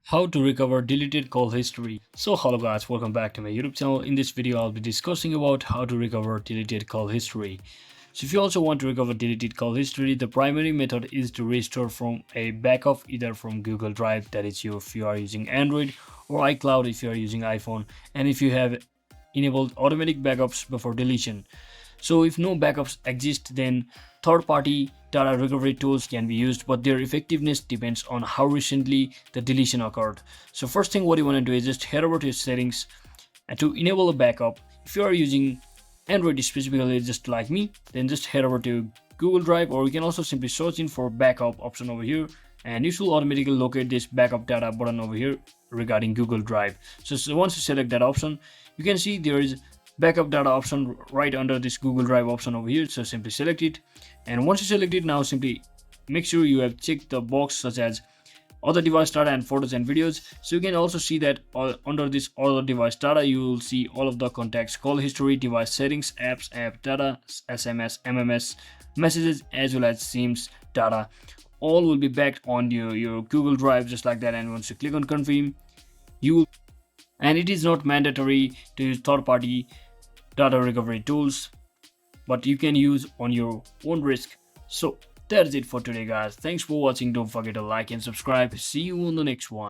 How to recover deleted call history. So hello guys, welcome back to my YouTube channel. In this video I'll be discussing about how to recover deleted call history. So if you also want to recover deleted call history, the primary method is to restore from a backup either from Google Drive, that is if you are using Android, or iCloud if you are using iPhone, and if you have enabled automatic backups before deletion. So if no backups exist, then third-party data recovery tools can be used, but their effectiveness depends on how recently the deletion occurred. So first thing what you want to do is just head over to your settings and to enable a backup. If you are using Android specifically just like me, then just head over to Google Drive, or you can also simply search in for backup option over here, and you should automatically locate this backup data button over here regarding Google Drive. So once you select that option, you can see there is backup data option right under this Google Drive option over here. So simply select it, and once you select it, now simply make sure you have checked the box such as other device data and photos and videos. So you can also see that under this other device data you will see all of the contacts, call history, device settings, apps, app data, SMS, MMS messages, as well as SIMs data. All will be backed on your Google Drive just like that. And once you click on confirm, you will, and it is not mandatory to use third-party data recovery tools, but you can use on your own risk. So that's it for today guys. Thanks for watching. Don't forget to like and subscribe. See you on the next one.